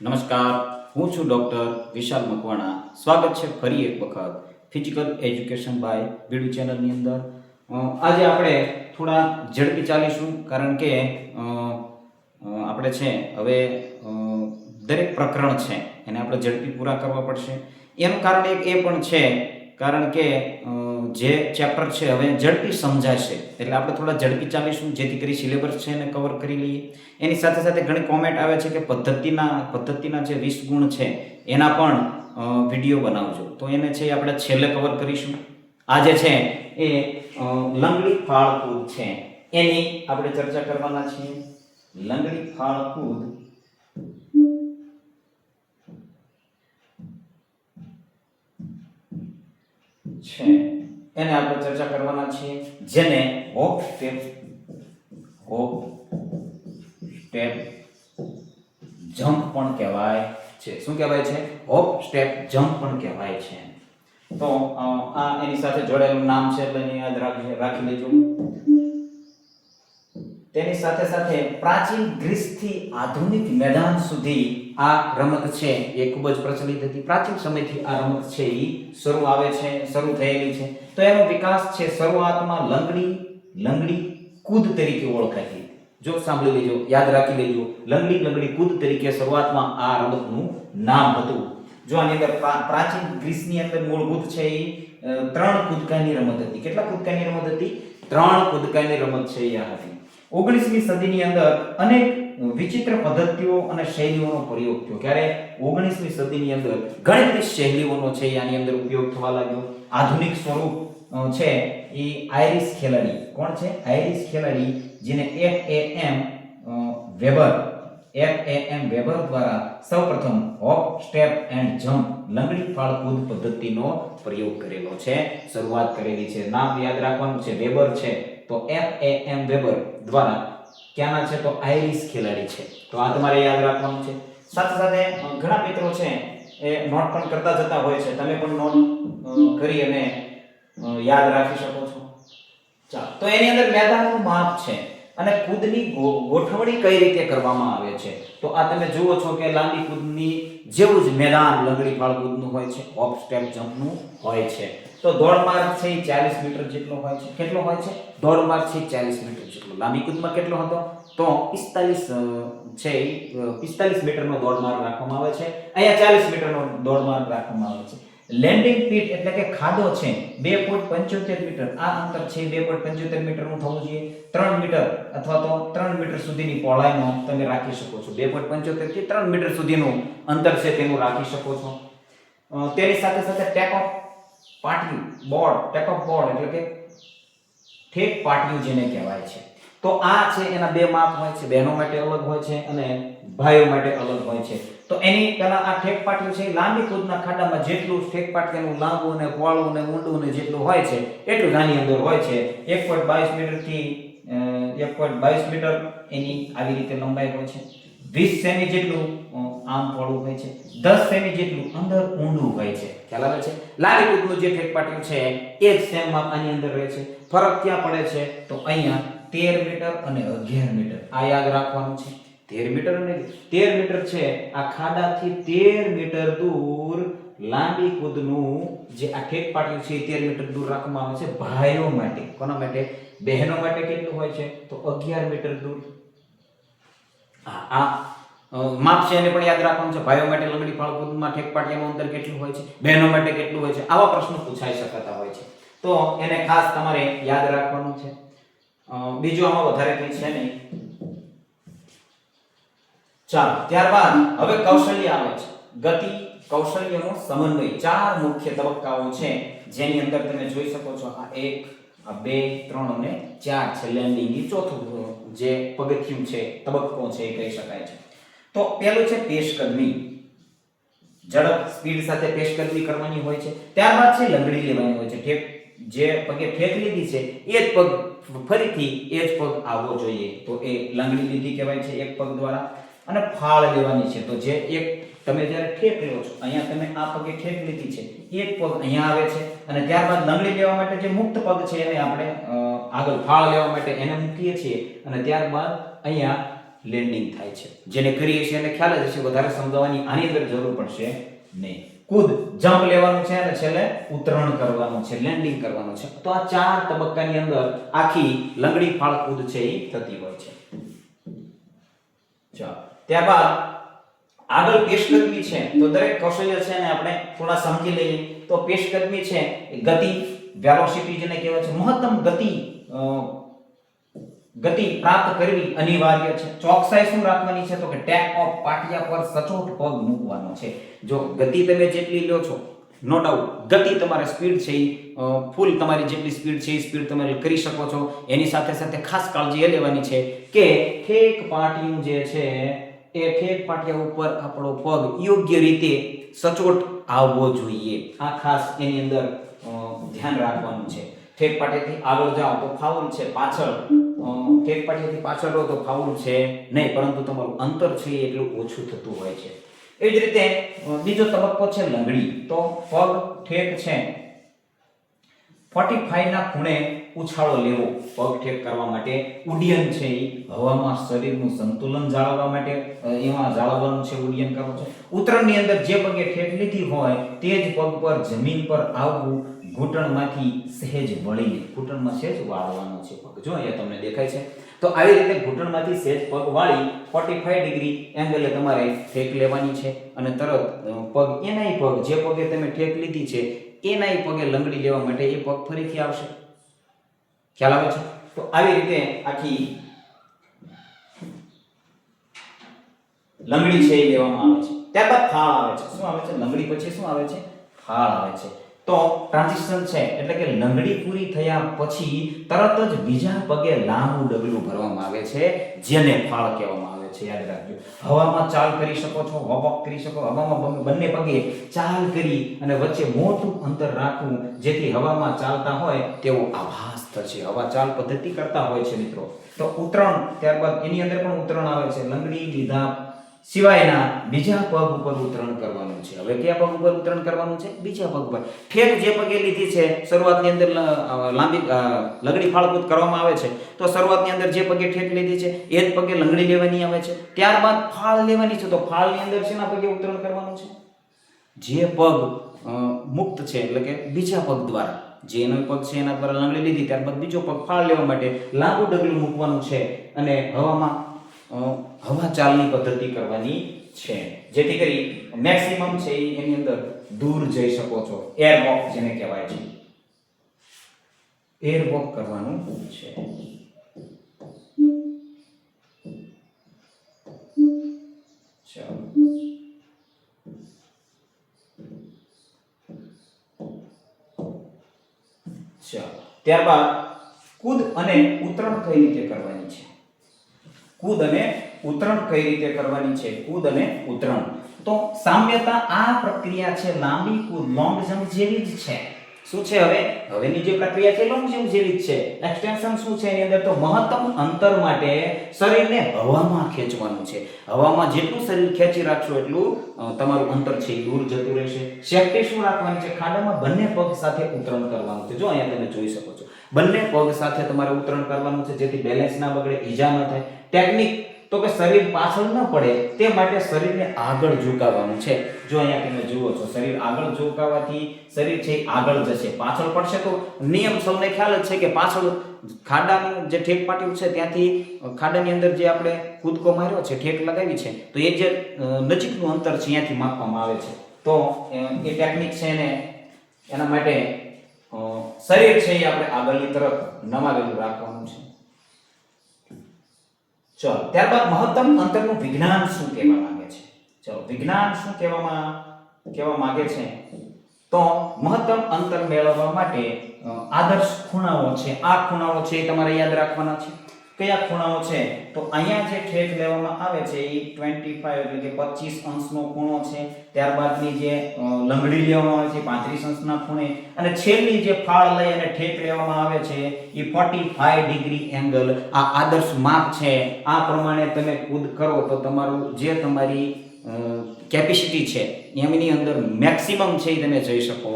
નમસ્કાર, હું છું ડૉક્ટર વિશાલ મકવાણા. સ્વાગત છે ફરી એક વખત ફિઝિકલ એજ્યુકેશન બાય બીડુ ચેનલની અંદર. આજે આપણે થોડા ઝડપી ચાલીશું, કારણ કે આપણે છે હવે દરેક પ્રકરણ છે એને આપણે ઝડપી પૂરા કરવા પડશે. એનું કારણ એક એ પણ છે, કારણ કે જે ચેપ્ટર છે હવે ઝડપી સમજાશે, એટલે આપણે થોડા ઝડપી ચાલીશું જેથી કરી સિલેબસ છે એને કવર કરી લઈએ. એની સાથે સાથે ઘણી કોમેન્ટ આવે છે કે પદ્ધતિના જે 20 ગુણ છે એના પણ વિડીયો બનાવજો, તો એને છે આપણે છેલ્લે કવર કરીશું. આજે છે એ લંગડી ફાળકૂદ છે એની આપણે ચર્ચા કરવાના છીએ. લંગડી ફાળકૂદ છે એને આપણે ચર્ચા કરવાના છીએ, જેને હોપ સ્ટેપ જમ્પ પણ કહેવાય છે. શું કહેવાય છે? હોપ સ્ટેપ જમ્પ પણ કહેવાય છે. તો આ એની સાથે જોડાયેલું નામ છે એટલે એને યાદ રાખી લેજો. તેની સાથે સાથે પ્રાચીન ગ્રીસથી આધુનિક મેદાન સુધી આ રમત છે એ ખૂબ જ પ્રચલિત હતી. પ્રાચીન સમયથી આ રમત છે એ શરૂ થયેલી છે. તો એનો વિકાસ છે શરૂઆતમાં લંગડી કૂદ તરીકે ઓળખાતી. જો સાંભળી લેજો, યાદ રાખી લેજો, લંગડી કૂદ તરીકે શરૂઆતમાં આ રમતનું નામ હતું. જો આની અંદર પ્રાચીન ગ્રીસની અંદર મૂળભૂત છે એ 3 કૂદકાની રમત હતી. કેટલા કૂદકાની રમત હતી? 3 કૂદકાની રમત છે એ આ હતી. 19મી સદીની અંદર અનેક વિચિત્ર પદ્ધતિઓ અને શૈલીઓનો પ્રયોગ થયો. ક્યારે? 19મી સદીની અંદર ઘણી બધી શૈલીઓનો છે આની અંદર ઉપયોગ થવા લાગ્યો. આધુનિક સ્વરૂપ છે એ આયરિશ ખેલાડી. કોણ છે? આયરિશ ખેલાડી, જેને FAM વેબર દ્વારા સૌપ્રથમ હોપ સ્ટેપ એન્ડ જમ્પ લંગડી ફાળકૂદ પદ્ધતિનો પ્રયોગ કરેલો છે, શરૂઆત કરેલી છે. નામ યાદ રાખવાનું છે, વેબર છે. તો FAM વેબર દ્વારા ક્યાંના છે? તો આયરિશ ખેલાડી છે. તો આ તમારે યાદ રાખવાનું છે. સાથે સાથે ઘણા મિત્રો છે એ નોટ પણ કરતા જતા હોય છે. તમે પણ નોટ કરી અને યાદ રાખી શકો છો. ચાલો, તો એની અંદર મેદાનનું માપ છે અને કૂદની ગોઠવણી કઈ રીતે કરવામાં આવે છે. તો આ તમે જુઓ છો કે લાંબી કૂદની જેવું જ મેદાન લંગડી ફાળકૂદનું હોય છે, હોપ સ્ટેપ જમ્પનું હોય છે. તો દોડ માર્ગ છે 40 મીટર જેટલો હોય છે. કેટલો હોય છે? દોડ માર્ગ છે 40 મીટર જેટલો. લાંબી કૂદમાં કેટલો હતો? તો 45 મીટરનો દોડ માર્ગ રાખવામાં આવે છે. અહીંયા 40 મીટરનો દોડ માર્ગ રાખવામાં આવે છે. લેન્ડિંગ પીટ એટલે કે ખાડો છે 2.75 મીટર. આ અંતર છે 2.75 મીટરનું થવું જોઈએ. 3 મીટર અથવા તો 3 મીટર સુધીની પહોળાઈનો તમે રાખી શકો છો. 2.75 થી 3 મીટર સુધીનું અંતર છે તેનું રાખી શકો છો. તેની સાથે સાથે ટેક ઓફ બોર્ડ એટલે કે ઠેક પાટિયું જેને કહેવાય છે. તો આ છે એના 2 માપ હોય છે. બહેનો માટે અલગ હોય છે અને ભાઈઓ માટે અલગ હોય છે. તો એની પહેલા આ ઠેક પાટિયું છે લાંબી કૂદના ખાડામાં જેટલું ઠેક પાટિયાનું લાંબુ ને પહોળું ને ઊંડું ને જેટલું હોય છે એટલું આની અંદર હોય છે. 1.22 મીટર થી 1.22 મીટર એની આવી રીતે લંબાઈ હોય છે. 20 સેમી જેટલું આમ પહોળું હોય છે. 10 સેમી જેટલું અંદર ઊંડું હોય છે. ખ્યાલ આવે છે? લાંબી કૂદનું જે ઠેક પાટિયું છે 1 સેમ માં આની અંદર રહે છે. ફરક ક્યાં પડે છે? તો અહીંયા 13 મીટર અને 11 મીટર. આ યાદ રાખવાનું છે. 13 મીટર અને 13 મીટર છે. આ ખાડાથી 13 મીટર દૂર લાંબી કૂદનું જે આ ઠેક પાટિયું છે 13 મીટર દૂર રાખવામાં આવે છે ભાઈઓ માટે. કોના માટે? બહેનો માટે કેટલું હોય છે? તો 11 મીટર દૂર. આ માપ છે એને પણ યાદ રાખવાનું છે. ભાઈઓ માટે લંગડી ફાળકૂદમાં ઠેક પાટિયાનું અંતર કેટલું હોય છે, બહેનો માટે કેટલું હોય છે, આવા પ્રશ્નો પૂછાઈ શકતા હોય છે. તો એને ખાસ તમારે યાદ રાખવાનું છે. બીજું આમાં વધારે કંઈ છે નહીં. ચાલો, ત્યારબાદ હવે કૌશલ્ય આવે છે. ગતિ, કૌશલ્યનો સમન્વય. 4 મુખ્ય તબક્કાઓ છે જેની અંદર તમે જોઈ શકો છો. આ 1, આ 2, 3 અને 4 છે. લેન્ડિંગની ચોથું જે પગથિયું છે, તબક્કો છે એ કહી શકાય છે. તો પહેલું છે પેશકદમી. ઝડપ, સ્પીડ સાથે પેશકદમી કરવાની હોય છે. ત્યારબાદ છે લંગડી લેવાની હોય છે. જે પગે ઠેક લીધી છે એ જ પગ ફરીથી એ જ પગ આવવો જોઈએ, તો એ લંગડી લીધી કહેવાય છે એક પગ દ્વારા. અને ફાળ લેવાની છે. તો જે એક તમે જ્યારે ઠેક લ્યો છો, અહીંયા તમે આ પગે ઠેક લીધી છે, એક પગ અહીંયા આવે છે અને ત્યારબાદ લંગડી લેવા માટે જે મુક્ત પગ છે એને આપણે આગળ ફાળ લેવા માટે એને મૂકીએ છીએ અને ત્યારબાદ અહીંયા લેન્ડિંગ થાય છે. જેને કરીએ છીએ એને ખ્યાલ જ હશે, વધારે સમજાવવાની આની અંદર જરૂર પડશે નહીં. કૂદ જમ્પ લેવાનું છે અને છેલ્લે ઉતરણ કરવાનું છે, લેન્ડિંગ કરવાનું છે. તો આ 4 તબક્કાની અંદર આખી લંગડી ફાળ કૂદ છે એ થતી હોય છે. ચાલો ત્યારબાદ આગળ પેશકદમી છે. તો દરેક કૌશલ્ય છે ને આપણે થોડા સમજી લઈએ. તો પેશકદમી છે એ ગતિ, વેલોસિટી જેને કહેવાય છે, મહત્તમ ગતિ પ્રાપ્ત કરવી અનિવાર્ય છે. ચોકસાઈ શું રાખવાની છે? તો કે ટેક ઓફ, પાટિયા પર સચોટ પગ મૂકવાનો છે. જો ગતિ તમે જેટલી લ્યો છો, નો ડાઉટ ગતિ તમારે સ્પીડ છે ફૂલ તમારી જેટલી સ્પીડ છે એ સ્પીડ તમે કરી શકો છો. એની સાથે સાથે ખાસ કાળજી એ લેવાની છે કે ઠેક પાટિયું જે છે એ ઠેક પાટિયા ઉપર આપણો પગ યોગ્ય રીતે સચોટ આવવો જોઈએ. આ ખાસ એની અંદર ધ્યાન રાખવાનું છે. ઠેક પાટિયાથી આગળ જાઓ તો ફાઉલ છે, પાછળ ઠેક પાટિયાથી પાછળ રહો તો ફાઉલ છે નહીં, પરંતુ તમારું અંતર છે એ એટલું ઓછું થતું હોય છે. એ જ રીતે બીજો તબક્કો છે લંગડી. તો પગ ઠેક છે 45 ના ખૂણે ઉછાળો લેવો પગ ઠેક કરવા માટે. ઉડ્ડયન છે એ હવામાં શરીરનું સંતુલન જાળવવા માટે એમાં જાળવવાનું છે, ઉડ્ડયન કરવું છે. ઉતરણની અંદર જે પગે ઠેક લીધી હોય તે જ પગ પર જમીન પર આવવું, ઘૂંટણમાંથી સહેજ વળીને, ઘૂંટણમાં સહેજ વાળવાનો છે પગ. જો અહીંયા તમને દેખાય છે. તો આવી રીતે ઘૂંટણમાંથી સહેજ પગ વાળી 45 ડિગ્રી એંગલે તમારે ઠેક લેવાની છે અને તરત પગ એનાય પગ જે પગે તમે ઠેક લીધી છે એનાય પગે લંગડી લેવા માટે એ પગ ફરીથી આવશે. ખ્યાલ આવે છે? તો આવી રીતે આખી લંગડી છે એ લેવામાં આવે છે. ત્યારબાદ થાળ આવે છે. શું આવે છે? લંગડી પછી શું આવે છે? થાળ આવે છે. તો ટ્રાન્ઝિશન છે એટલે કે લંગડી પૂરી થયા પછી તરત જ બીજા પગે લાંબુ ડગલું ભરવામાં આવે છે, જેને ફાળ કહેવામાં આવે છે. યાદ રાખજો. હવામાં ચાલ કરી શકો છો, વોક કરી શકો. હવામાં બંને પગે ચાલ કરી અને વચ્ચે મોટું અંતર રાખવું, જેથી હવામાં ચાલતા હોય તેવો આભાસ થશે. હવા ચાલ પદ્ધતિ કરતા હોય છે મિત્રો. તો ઉતરણ, ત્યારબાદ એની અંદર પણ ઉતરણ આવે છે. લંગડી લીધા સિવાયના બીજા પગ ઉપર ઉતરણ કરવાનું છે. હવે કયા પગ ઉપર ઉતરણ કરવાનું છે? બીજા પગ ઉપર. ઠેક જે પગે લીધી છે શરૂઆતની અંદર લાંબી લંગડી ફાળકૂદ કરવામાં આવે છે. તો શરૂઆતની અંદર જે પગે ઠેક લીધી છે એ જ પગે લંગડી લેવાની આવે છે. ત્યારબાદ ફાળ લેવાની છે. તો ફાળની અંદર શેના પગે ઉતરણ કરવાનું છે? જે પગ મુક્ત છે એટલે કે બીજા પગ દ્વારા, જેનો પગ છે એના દ્વારા લંગડી લીધી, ત્યારબાદ બીજો પગ ફાળ લેવા માટે લાંબુ ડગલું મૂકવાનું છે અને હવામાં હવા ચાલની પદ્ધતિ કરવાની છે, જેથી કરી મેક્સિમમ છે એની અંદર દૂર જઈ શકો છો. એર વોક જેને કહેવાય છે, એર વોક કરવાનું છે. ચાલો ત્યારબાદ કૂદ અને ઉતરણ કઈ રીતે કરવાની છે? કૂદ અને ઉતરણ કઈ રીતે કરવાની છે? કૂદ અને ઉતરણ. તો સામ્યતા આ પ્રક્રિયા છે લાંબી કૂદ, લોંગ જમ્પ જેવી જ છે. શું છે? હવેની જે પ્રક્રિયા છે લોંગ જમ્પ જેવી જ છે. એક્સટેન્શન શું છે એની અંદર? તો મહત્તમ અંતર માટે શરીરને હવામાં ખેંચવાનું છે. હવામાં જેટલું શરીર ખેંચી રાખશો એટલું તમારું અંતર છે એ દૂર જતું રહેશે. સેફટી શું રાખવાની છે? ખાડામાં બંને પગ સાથે ઉતરણ કરવાનું છે. જો અહીંયા તમે જોઈ શકો છો, બંને પગ સાથે તમારે ઉતરણ કરવાનું છે, જેથી બેલેન્સ ના બગડે, ઈજા ન થાય. ટેકનિક તો કે શરીર પાછળ ન પડે તે માટે શરીરને આગળ ઝુકાવવાનું છે. જો અહીંયા તમે જુઓ છો, શરીર આગળ ઝુકાવવાથી શરીર છે આગળ જશે. પાછળ પડશે તો નિયમ સૌને ખ્યાલ જ છે કે પાછળ ખાડાનું જે ઠેક પાટિયું છે ત્યાંથી ખાડાની અંદર જે આપણે કૂદકો માર્યો છે, ઠેક લગાવી છે, તો એ જે નજીકનું અંતર છે ત્યાંથી માપવામાં આવે છે. તો એ ટેકનિક છે ને એના માટે શરીર છે એ આપણે આગળની તરફ નમાવેલું રાખવાનું છે. ચલો ત્યારબાદ મહત્તમ અંતરનું વિજ્ઞાન શું કહેવા માંગે છે? ચલો વિજ્ઞાન શું કહેવા માંગે છે? તો મહત્તમ અંતર મેળવવા માટે આદર્શ ખૂણાઓ છે. આ ખૂણાઓ છે એ તમારે યાદ રાખવાના છે. કયા ખૂણાઓ છે? તો અહીંયા જે ઠેક લેવામાં આવે છે એ 25 એટલે કે 25 અંશનો ખૂણો છે. ત્યારબાદની જે લંગડી લેવામાં આવે છે 35 અંશના ખૂણે, અને છેલ્લી જે ફાળ લઈ અને ઠેક લેવામાં આવે છે એ 45 ડિગ્રી એંગલ. આ આદર્શ માપ છે. આ પ્રમાણે તમે કૂદ કરો તો તમારું જે તમારી કેપેસિટી છે એમની અંદર મેક્સિમમ છે એ તમે જઈ શકો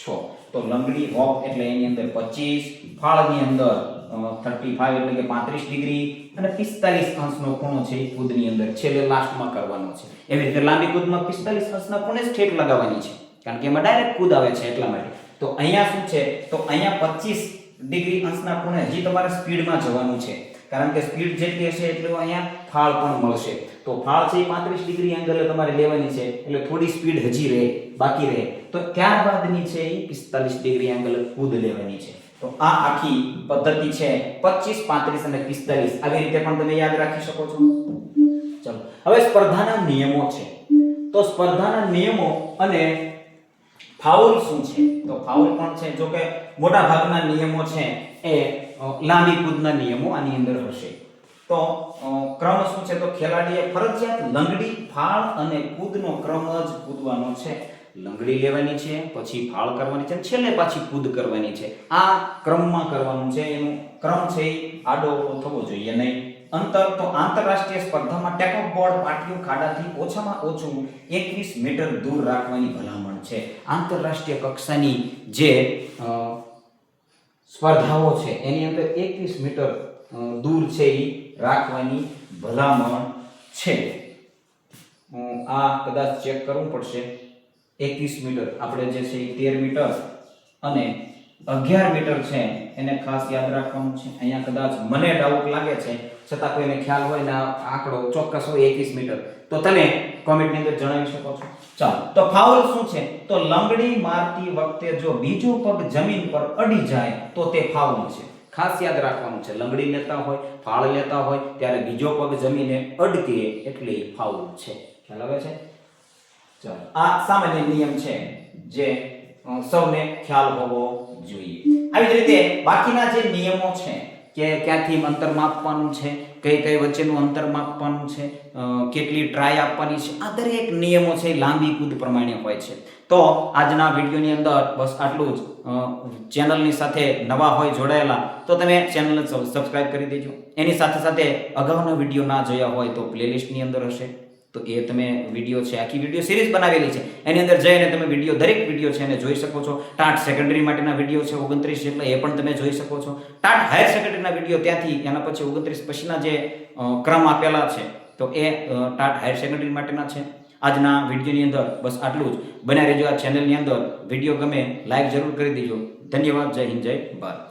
છો. તો લંગડી વોક એટલે એની અંદર 25, ફાળની અંદર 35 એટલે કે 35 ડિગ્રી અને 45 અંશનો ખૂણો છે એ કૂદની અંદર છેલ્લે લાસ્ટમાં કરવાનો છે. એવી રીતે લાંબી કૂદમાં 45 અંશના ખૂણે જ ઠેક લગાવવાની છે, કારણ કે એમાં ડાયરેક્ટ કૂદ આવે છે એટલા માટે. તો અહીંયા શું છે, તો અહીંયા 25 ડિગ્રી અંશના ખૂણે હજી તમારે સ્પીડમાં જવાનું છે, કારણ કે સ્પીડ જેટલી હશે એટલું અહીંયા ફાળ પણ મળશે. તો ફાળ છે 35 ડિગ્રી એંગલે તમારે લેવાની છે, એટલે થોડી સ્પીડ હજી રહે બાકી રહે. તો ત્યારબાદની છે એ 45 ડિગ્રી એંગલ કૂદ લેવાની છે. તો આ આખી પદ્ધતિ છે 25, 35 અને 45. આવી રીતે પણ તમે યાદ રાખી શકો છો. ચલો હવે સ્પર્ધાના નિયમો છે. તો સ્પર્ધાના નિયમો અને ફાઉલ શું છે, તો ફાઉલ પણ છે. જો કે મોટા ભાગના નિયમો છે એ લાંબી કૂદના નિયમો આની અંદર હશે. તો ક્રમ શું છે, તો ખેલાડીએ ફરજિયાત લંગડી, ફાળ અને કૂદનો ક્રમ જ કૂદવાનો છે. લંગડી લેવાની છે, પછી ફાળ કરવાની છે, છેલ્લે પાછી કૂદ કરવાની છે. આ ક્રમમાં કરવાનું છે. એનો ક્રમ છે એ આડો થવો જોઈએ નહીં. અંતર, તો આંતરરાષ્ટ્રીય સ્પર્ધામાં ટેકઓફ બોર્ડ પાટીઓ ખાડાથી ઓછામાં ઓછું 21 મીટર દૂર રાખવાની ભલામણ છે. આંતરરાષ્ટ્રીય કક્ષાની જે સ્પર્ધાઓ છે એની અંદર 21 મીટર દૂર છે એ રાખવાની ભલામણ છે. આ કદાચ ચેક કરવું પડશે. 21 મીટર આપણે જે છે એ 13 મીટર અને 11 મીટર છે એને ખાસ યાદ રાખવાનું છે. અહીંયા કદાચ મને ડાઉટ લાગે છે, છતાં કોઈને ખ્યાલ હોય ને આંકડો ચોક્કસ હોય 21 મીટર, તો તમે કોમેન્ટની અંદર જણાવી શકો છો. ચાલો, તો ફાઉલ શું છે, તો લંગડી મારતી વખતે જો બીજો પગ જમીન પર અડી જાય તો તે ફાઉલ છે. ખાસ યાદ રાખવાનું છે. લંગડી લેતા હોય, ફાળ લેતા હોય ત્યારે બીજો પગ જમીને અડકે એટલે ફાઉલ છે. ખ્યાલ આવે છે? ચાલો, આ સામાન્ય નિયમ છે જે સૌને ખ્યાલ હોવો જોઈએ. આવી જ રીતે બાકીના જે નિયમો છે કે ક્યાંથી અંતર માપવાનું છે, કઈ કઈ વચ્ચેનું અંતર માપવાનું છે, કેટલી ટ્રાય આપવાની છે, આ દરેક નિયમો છે લાંબી કૂદ પ્રમાણે હોય છે. તો આજના વિડીયોની અંદર બસ આટલું જ. ચેનલની સાથે નવા હોય જોડાયેલા તો તમે ચેનલને સબસ્ક્રાઇબ કરી દેજો. એની સાથે સાથે અગાઉના વિડીયો ના જોયા હોય તો પ્લેલિસ્ટની અંદર હશે, તો એ તમે વિડીયો છે, આખી વિડીયો સિરીઝ બનાવેલી છે, એની અંદર જઈને તમે વિડીયો, દરેક વિડીયો છે એને જોઈ શકો છો. ટાટ સેકન્ડરી માટેના વિડીયો છે 29 જેટલા, એ પણ તમે જોઈ શકો છો. ટાટ હાયર સેકન્ડરીના વિડીયો ત્યાંથી એના પછી 29 પછીના જે ક્રમ આપેલા છે તો એ ટાટ હાયર સેકન્ડરી માટેના છે. આજના વિડીયોની અંદર બસ આટલું જ. બન્યા રહેજો આ ચેનલની અંદર. વિડીયો ગમે લાઈક જરૂર કરી દેજો. ધન્યવાદ. જય હિન્દ, જય ભારત.